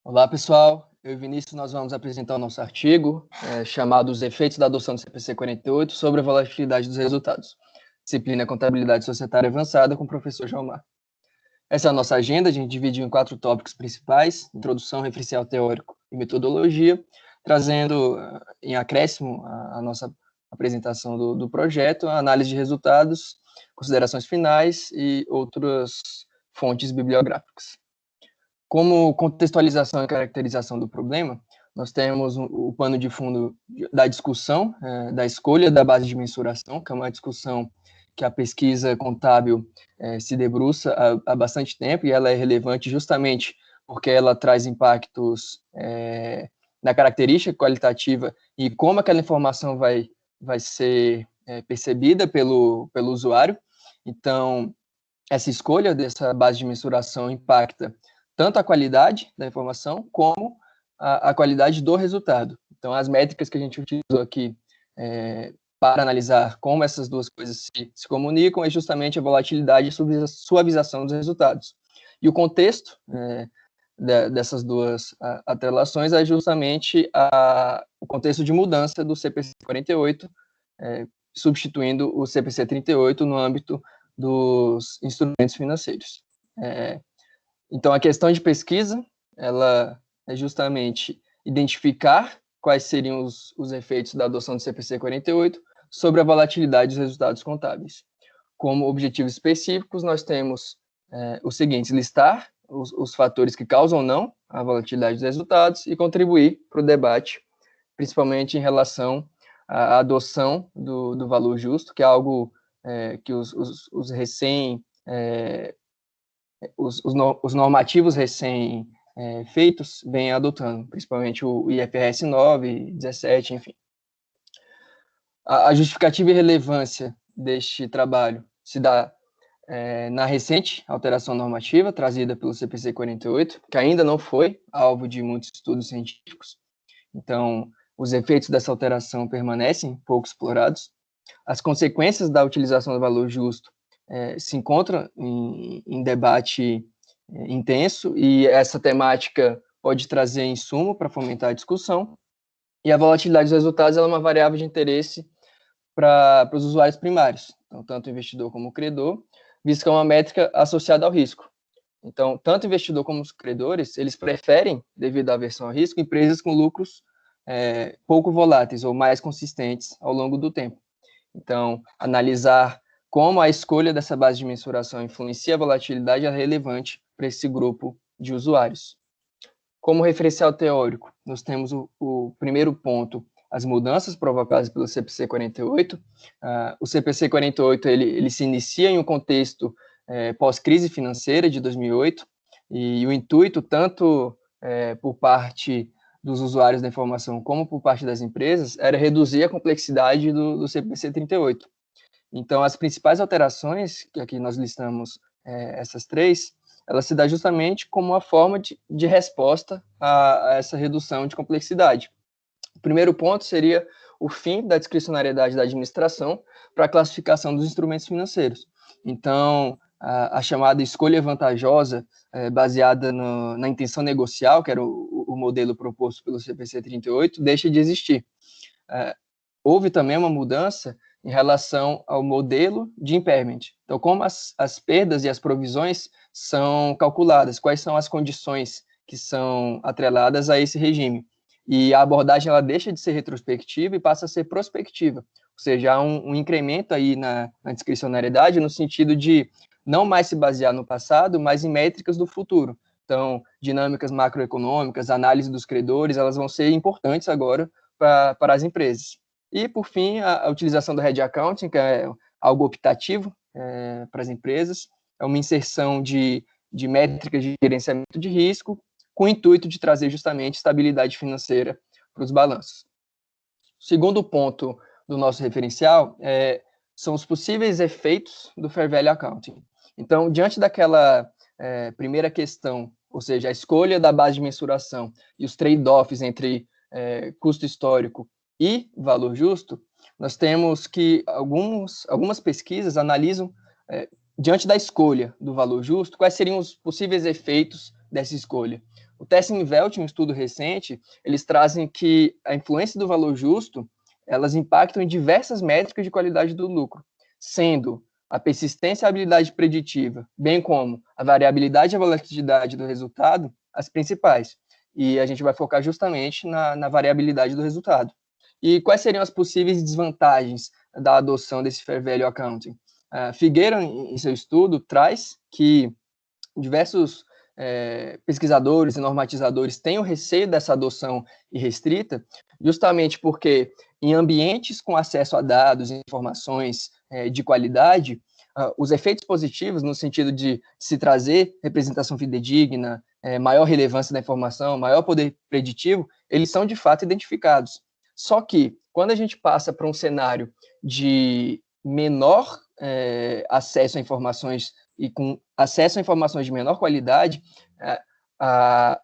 Olá, pessoal. Eu e Vinícius, nós vamos apresentar o nosso artigo chamado Os Efeitos da Adoção do CPC 48 sobre a Volatilidade dos Resultados. Disciplina Contabilidade Societária Avançada com o professor Jalmar. Essa é a nossa agenda, a gente dividiu em 4 tópicos principais: introdução, referencial teórico e metodologia, trazendo em acréscimo a nossa apresentação do projeto, a análise de resultados, considerações finais e outras fontes bibliográficas. Como contextualização e caracterização do problema, nós temos o pano de fundo da discussão, da escolha da base de mensuração, que é uma discussão que a pesquisa contábil se debruça há bastante tempo, e ela é relevante justamente porque ela traz impactos na característica qualitativa e como aquela informação vai ser percebida pelo usuário. Então, essa escolha dessa base de mensuração impacta tanto a qualidade da informação como a qualidade do resultado. Então, as métricas que a gente utilizou aqui para analisar como essas duas coisas se comunicam é justamente a volatilidade e suavização dos resultados. E o contexto dessas duas atrelações é justamente o contexto de mudança do CPC 48, substituindo o CPC 38 no âmbito dos instrumentos financeiros. Então, a questão de pesquisa, ela é justamente identificar quais seriam os efeitos da adoção do CPC 48 sobre a volatilidade dos resultados contábeis. Como objetivos específicos, nós temos os seguintes: listar os fatores que causam ou não a volatilidade dos resultados e contribuir para o debate, principalmente em relação à adoção do valor justo, que é algo que os normativos recém-feitos vêm adotando, principalmente o IFRS 9, 17, enfim. A justificativa e relevância deste trabalho se dá na recente alteração normativa trazida pelo CPC 48, que ainda não foi alvo de muitos estudos científicos. Então, os efeitos dessa alteração permanecem pouco explorados. As consequências da utilização do valor justo se encontram em debate intenso, e essa temática pode trazer insumo para fomentar a discussão. E a volatilidade dos resultados é uma variável de interesse para os usuários primários, então, tanto o investidor como o credor, visto que é uma métrica associada ao risco. Então, tanto o investidor como os credores, eles preferem, devido à aversão ao risco, empresas com lucros pouco voláteis ou mais consistentes ao longo do tempo. Então, analisar como a escolha dessa base de mensuração influencia a volatilidade é relevante para esse grupo de usuários. Como referencial teórico, nós temos o primeiro ponto, as mudanças provocadas pelo CPC 48. O CPC 48 ele se inicia em um contexto pós-crise financeira de 2008, e o intuito, tanto por parte dos usuários da informação como por parte das empresas, era reduzir a complexidade do CPC 38. Então, as principais alterações, que aqui nós listamos essas 3, elas se dão justamente como uma forma de resposta a essa redução de complexidade. O primeiro ponto seria o fim da discricionariedade da administração para a classificação dos instrumentos financeiros. Então, a chamada escolha vantajosa, baseada na intenção negocial, que era o modelo proposto pelo CPC 38, deixa de existir. Houve também uma mudança em relação ao modelo de impairment. Então, como as perdas e as provisões são calculadas, quais são as condições que são atreladas a esse regime. E a abordagem ela deixa de ser retrospectiva e passa a ser prospectiva, ou seja, há um incremento aí na discricionariedade no sentido de não mais se basear no passado, mas em métricas do futuro. Então, dinâmicas macroeconômicas, análise dos credores, elas vão ser importantes agora para as empresas. E, por fim, a utilização do Hedge Accounting, que é algo optativo para as empresas, é uma inserção de métricas de gerenciamento de risco, com o intuito de trazer justamente estabilidade financeira para os balanços. O segundo ponto do nosso referencial são os possíveis efeitos do Fair Value Accounting. Então, diante daquela primeira questão, ou seja, a escolha da base de mensuração e os trade-offs entre custo histórico e valor justo, nós temos que algumas pesquisas analisam, diante da escolha do valor justo, quais seriam os possíveis efeitos dessa escolha. O Tessin-Welt, um estudo recente, eles trazem que a influência do valor justo, elas impactam em diversas métricas de qualidade do lucro, sendo a persistência e a habilidade preditiva, bem como a variabilidade e a volatilidade do resultado, as principais. E a gente vai focar justamente na variabilidade do resultado. E quais seriam as possíveis desvantagens da adoção desse Fair Value Accounting? Figueira, em seu estudo, traz que diversos pesquisadores e normatizadores têm o receio dessa adoção irrestrita, justamente porque em ambientes com acesso a dados e informações de qualidade, os efeitos positivos, no sentido de se trazer representação fidedigna, maior relevância da informação, maior poder preditivo, eles são de fato identificados. Só que, quando a gente passa para um cenário de menor acesso a informações e com acesso a informações de menor qualidade, a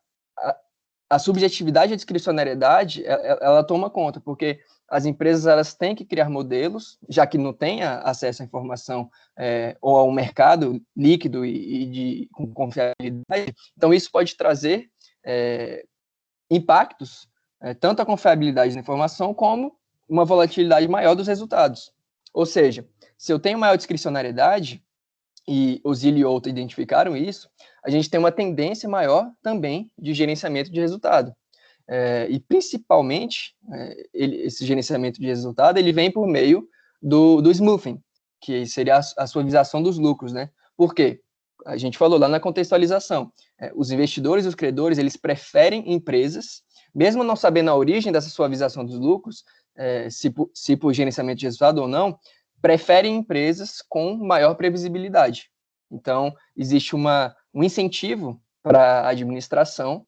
subjetividade e a discricionariedade, ela toma conta, porque as empresas elas têm que criar modelos, já que não têm acesso à informação ou ao mercado líquido com confiabilidade. Então, isso pode trazer impactos, tanto a confiabilidade da informação, como uma volatilidade maior dos resultados. Ou seja, se eu tenho maior discricionariedade, e o Zilli e Outa identificaram isso, a gente tem uma tendência maior também de gerenciamento de resultado. E principalmente, esse gerenciamento de resultado, ele vem por meio do smoothing, que seria a suavização dos lucros, né? Por quê? A gente falou lá na contextualização, os investidores e os credores, eles preferem empresas, mesmo não sabendo a origem dessa suavização dos lucros, se por gerenciamento de resultado ou não, preferem empresas com maior previsibilidade. Então, existe um incentivo para a administração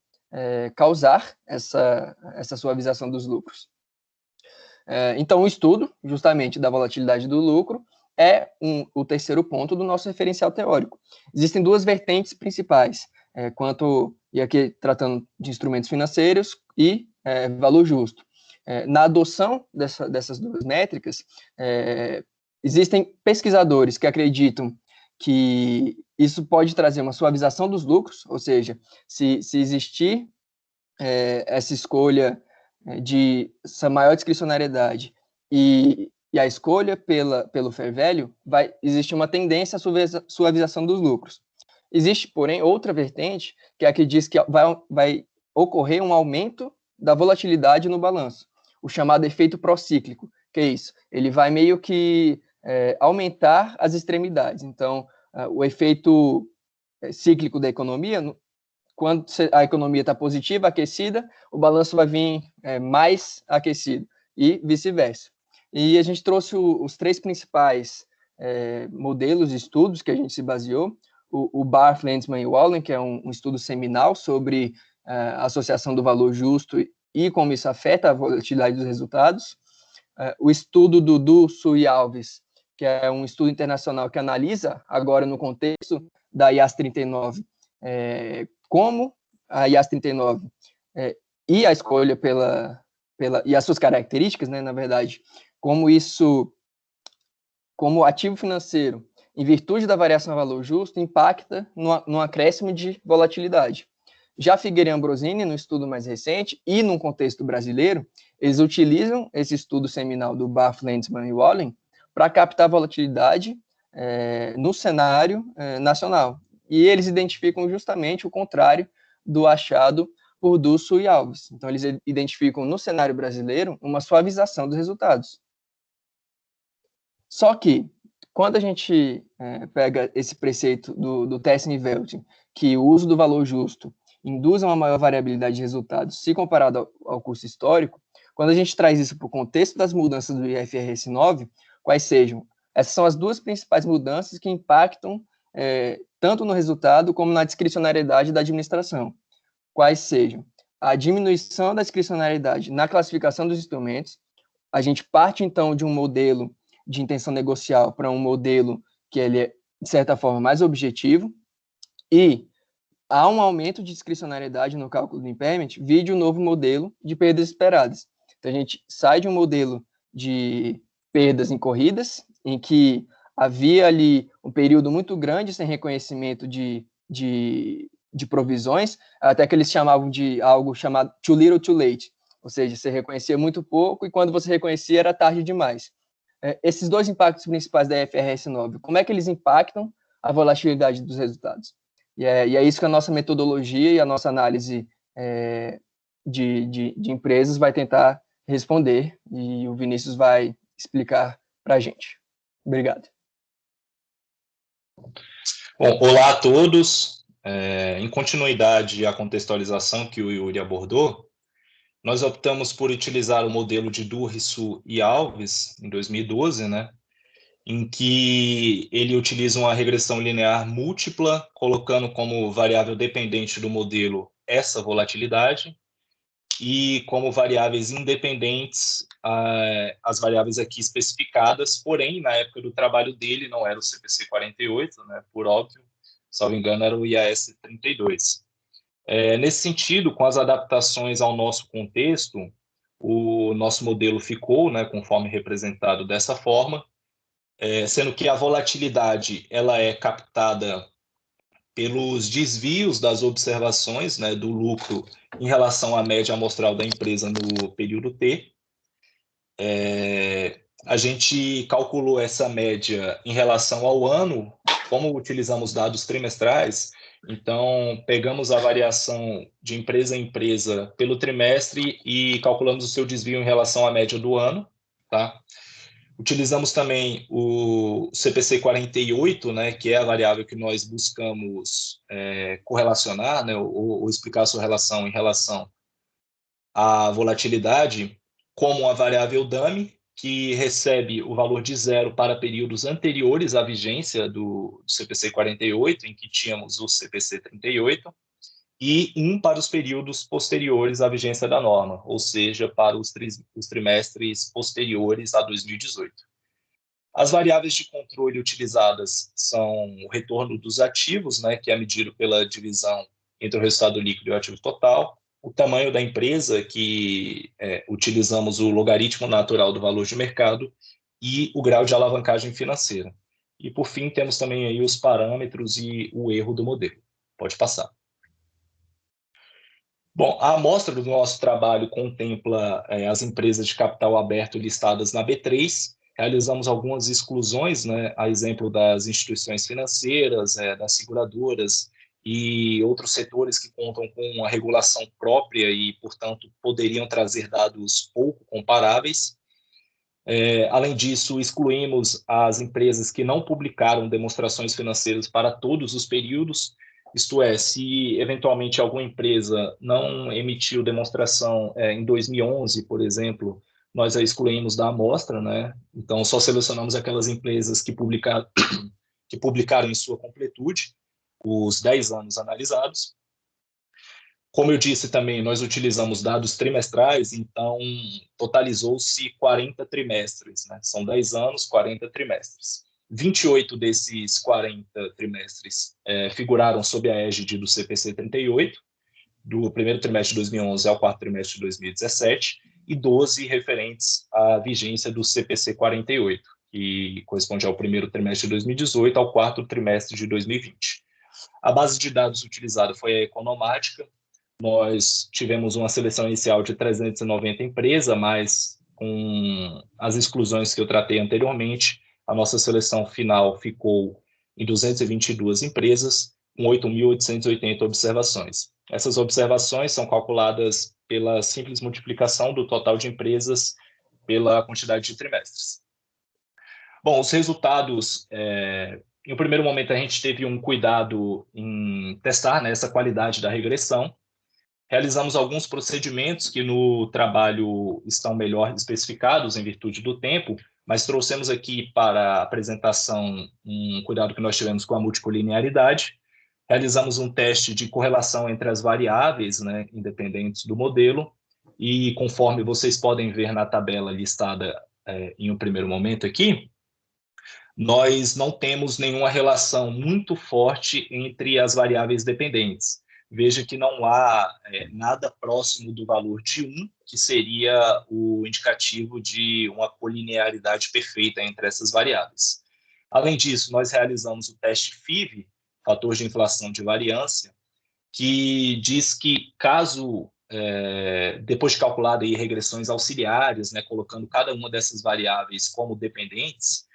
causar essa suavização dos lucros. Então, o estudo, justamente, da volatilidade do lucro é o terceiro ponto do nosso referencial teórico. Existem duas vertentes principais, e aqui tratando de instrumentos financeiros e valor justo. Na adoção dessas duas métricas, existem pesquisadores que acreditam que isso pode trazer uma suavização dos lucros, ou seja, se existir essa escolha de essa maior discricionariedade e a escolha pelo fair value, vai existir uma tendência à suavização dos lucros. Existe, porém, outra vertente, que é a que diz que vai ocorrer um aumento da volatilidade no balanço, o chamado efeito procíclico, que é isso, ele vai meio que aumentar as extremidades. Então, o efeito cíclico da economia, quando a economia está positiva, aquecida, o balanço vai vir mais aquecido, e vice-versa. E a gente trouxe os três principais modelos de estudos que a gente se baseou, o Barth, Lenzman e Wallen, que é um estudo seminal sobre a associação do valor justo e como isso afeta a volatilidade dos resultados, o estudo do Du, Su e Alves, que é um estudo internacional que analisa, agora no contexto da IAS 39, como a IAS 39 e a escolha e as suas características, né, na verdade, como ativo financeiro, em virtude da variação a valor justo, impacta no acréscimo de volatilidade. Já Figueira e Ambrosini, no estudo mais recente, e num contexto brasileiro, eles utilizam esse estudo seminal do Barth, Lenzman e Wallen para captar volatilidade no cenário nacional. E eles identificam justamente o contrário do achado por Dusso e Alves. Então, eles identificam no cenário brasileiro uma suavização dos resultados. Só que, quando a gente pega esse preceito do Tessin-Welt, que o uso do valor justo induz uma maior variabilidade de resultados se comparado ao curso histórico, quando a gente traz isso para o contexto das mudanças do IFRS 9, quais sejam? Essas são as duas principais mudanças que impactam tanto no resultado como na discricionariedade da administração. Quais sejam? A diminuição da discricionariedade na classificação dos instrumentos. A gente parte, então, de um modelo de intenção negocial para um modelo que ele é, de certa forma, mais objetivo, e há um aumento de discricionariedade no cálculo do impairment, vide o novo modelo de perdas esperadas. Então, a gente sai de um modelo de perdas incorridas, em que havia ali um período muito grande sem reconhecimento de de provisões, até que eles chamavam de algo chamado too little too late, ou seja, você reconhecia muito pouco e quando você reconhecia era tarde demais. Esses dois impactos principais da IFRS 9, como é que eles impactam a volatilidade dos resultados? E é isso que a nossa metodologia e a nossa análise de empresas vai tentar responder, e o Vinícius vai explicar para a gente. Obrigado. Bom, olá a todos. Em continuidade à contextualização que o Yuri abordou, nós optamos por utilizar o modelo de Durrisu e Alves, em 2012, né, em que ele utiliza uma regressão linear múltipla, colocando como variável dependente do modelo essa volatilidade, e como variáveis independentes as variáveis aqui especificadas, porém, na época do trabalho dele, não era o CPC 48, né, por óbvio, salvo engano, era o IAS 32. Nesse sentido, com as adaptações ao nosso contexto, o nosso modelo ficou, né, conforme representado dessa forma, sendo que a volatilidade ela é captada pelos desvios das observações, né, do lucro em relação à média amostral da empresa no período T. A gente calculou essa média em relação ao ano, como utilizamos dados trimestrais, então pegamos a variação de empresa em empresa pelo trimestre e calculamos o seu desvio em relação à média do ano, tá? Utilizamos também o CPC 48, né, que é a variável que nós buscamos correlacionar, né, ou explicar a sua relação em relação à volatilidade, como a variável dummy, que recebe o valor de 0 para períodos anteriores à vigência do CPC 48, em que tínhamos o CPC 38, e 1 para os períodos posteriores à vigência da norma, ou seja, para os trimestres posteriores a 2018. As variáveis de controle utilizadas são o retorno dos ativos, né, que é medido pela divisão entre o resultado líquido e o ativo total, o tamanho da empresa, que utilizamos o logaritmo natural do valor de mercado, e o grau de alavancagem financeira. E, por fim, temos também aí os parâmetros e o erro do modelo. Pode passar. Bom, a amostra do nosso trabalho contempla as empresas de capital aberto listadas na B3. Realizamos algumas exclusões, né, a exemplo das instituições financeiras, das seguradoras e outros setores que contam com uma regulação própria e, portanto, poderiam trazer dados pouco comparáveis. Além disso, excluímos as empresas que não publicaram demonstrações financeiras para todos os períodos. Isto é, se eventualmente alguma empresa não emitiu demonstração em 2011, por exemplo, nós a excluímos da amostra, né? Então, só selecionamos aquelas empresas que publicaram em sua completude os 10 anos analisados. Como eu disse também, nós utilizamos dados trimestrais, então totalizou-se 40 trimestres, né? São 10 anos, 40 trimestres. 28 desses 40 trimestres figuraram sob a égide do CPC 38, do primeiro trimestre de 2011 ao quarto trimestre de 2017, e 12 referentes à vigência do CPC 48, que corresponde ao primeiro trimestre de 2018 ao quarto trimestre de 2020. A base de dados utilizada foi a Economática. Nós tivemos uma seleção inicial de 390 empresas, mas com as exclusões que eu tratei anteriormente, a nossa seleção final ficou em 222 empresas, com 8.880 observações. Essas observações são calculadas pela simples multiplicação do total de empresas pela quantidade de trimestres. Bom, os resultados, em um primeiro momento, a gente teve um cuidado em testar, né, essa qualidade da regressão. Realizamos alguns procedimentos que no trabalho estão melhor especificados em virtude do tempo, mas trouxemos aqui para a apresentação um cuidado que nós tivemos com a multicolinearidade. Realizamos um teste de correlação entre as variáveis, né, independentes do modelo, e conforme vocês podem ver na tabela listada em um primeiro momento aqui, nós não temos nenhuma relação muito forte entre as variáveis dependentes. Veja que não há nada próximo do valor de 1, que seria o indicativo de uma colinearidade perfeita entre essas variáveis. Além disso, nós realizamos o teste FIV, fator de inflação de variância, que diz que caso, depois de calculado aí regressões auxiliares, né, colocando cada uma dessas variáveis como dependentes,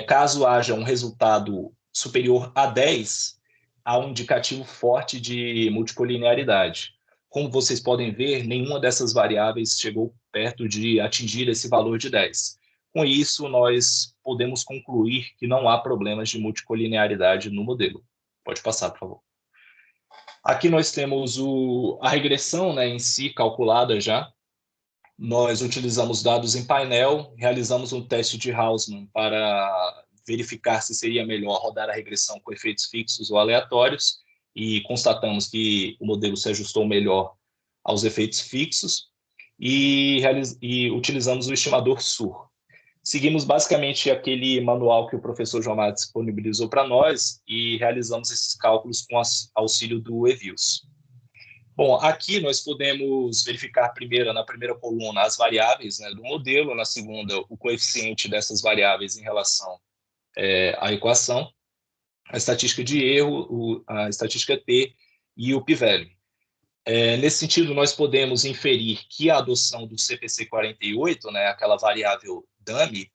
caso haja um resultado superior a 10, há um indicativo forte de multicolinearidade. Como vocês podem ver, nenhuma dessas variáveis chegou perto de atingir esse valor de 10. Com isso, nós podemos concluir que não há problemas de multicolinearidade no modelo. Pode passar, por favor. Aqui nós temos a regressão, né, em si calculada já. Nós utilizamos dados em painel, realizamos um teste de Hausmann para verificar se seria melhor rodar a regressão com efeitos fixos ou aleatórios, e constatamos que o modelo se ajustou melhor aos efeitos fixos, e utilizamos o estimador SUR. Seguimos basicamente aquele manual que o professor João Mar disponibilizou para nós e realizamos esses cálculos com auxílio do eViews. Bom, aqui nós podemos verificar primeiro, na primeira coluna, as variáveis, né, do modelo, na segunda, o coeficiente dessas variáveis em relação à equação, a estatística de erro, a estatística T e o p-value. Nesse sentido, nós podemos inferir que a adoção do CPC 48, né, aquela variável dummy,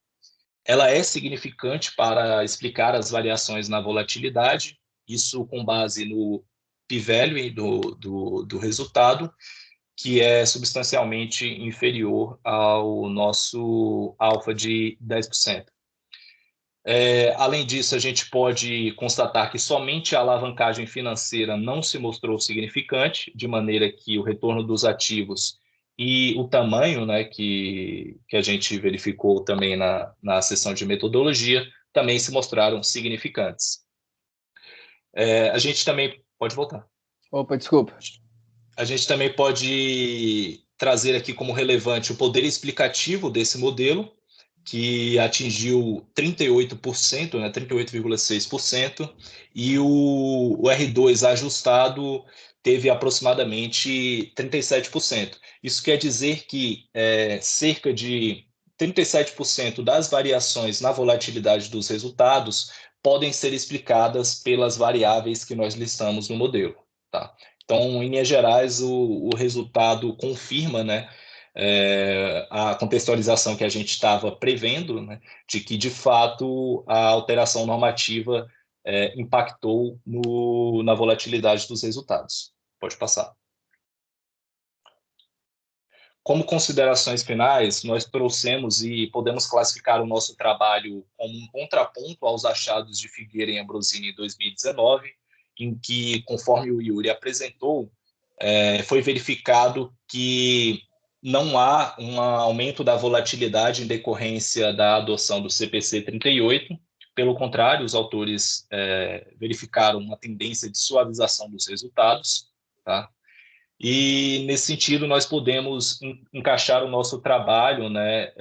ela é significante para explicar as variações na volatilidade, isso com base no p-value do resultado, que é substancialmente inferior ao nosso alfa de 10%. Além disso, a gente pode constatar que somente a alavancagem financeira não se mostrou significante, de maneira que o retorno dos ativos e o tamanho, né, que a gente verificou também na seção de metodologia, também se mostraram significantes. A gente também... Pode voltar. Opa, desculpa. A gente também pode trazer aqui como relevante o poder explicativo desse modelo, que atingiu 38%, né, 38,6%, e o R2 ajustado teve aproximadamente 37%. Isso quer dizer que cerca de 37% das variações na volatilidade dos resultados podem ser explicadas pelas variáveis que nós listamos no modelo. Tá? Então, em linhas gerais, o resultado confirma, né, a contextualização que a gente estava prevendo, né, de que, de fato, a alteração normativa impactou na volatilidade dos resultados. Pode passar. Como considerações finais, nós trouxemos e podemos classificar o nosso trabalho como um contraponto aos achados de Figueira e Ambrosini em 2019, em que, conforme o Yuri apresentou, foi verificado que não há um aumento da volatilidade em decorrência da adoção do CPC 38. Pelo contrário, os autores verificaram uma tendência de suavização dos resultados, tá? E, nesse sentido, nós podemos encaixar o nosso trabalho, né,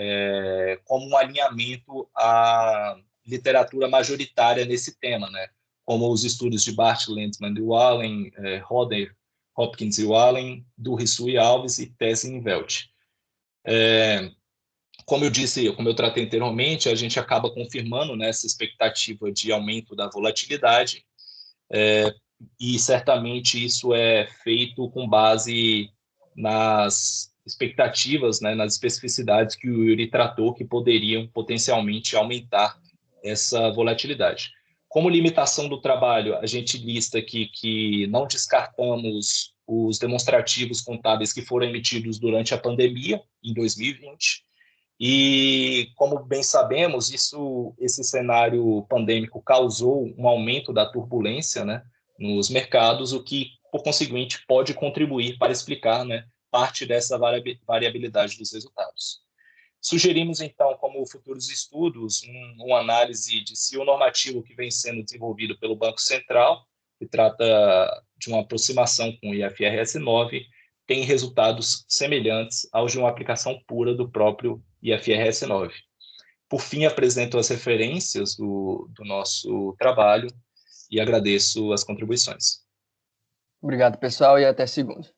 como um alinhamento à literatura majoritária nesse tema, né, como os estudos de Bart, Lenzman e Wallen, Roder, Hopkins e Wallen, do Rissu e Alves e Tessin e Velt. Como eu disse, como eu tratei anteriormente, a gente acaba confirmando, né, essa expectativa de aumento da volatilidade, e certamente isso é feito com base nas expectativas, né, nas especificidades que o Yuri tratou, que poderiam potencialmente aumentar essa volatilidade. Como limitação do trabalho, a gente lista aqui que não descartamos os demonstrativos contábeis que foram emitidos durante a pandemia, em 2020, e, como bem sabemos, esse cenário pandêmico causou um aumento da turbulência, né, nos mercados, o que, por conseguinte, pode contribuir para explicar, né, parte dessa variabilidade dos resultados. Sugerimos, então, como futuros estudos, uma análise de se o normativo que vem sendo desenvolvido pelo Banco Central, que trata de uma aproximação com o IFRS 9, tem resultados semelhantes aos de uma aplicação pura do próprio IFRS 9. Por fim, apresento as referências do nosso trabalho e agradeço as contribuições. Obrigado, pessoal, e até segunda.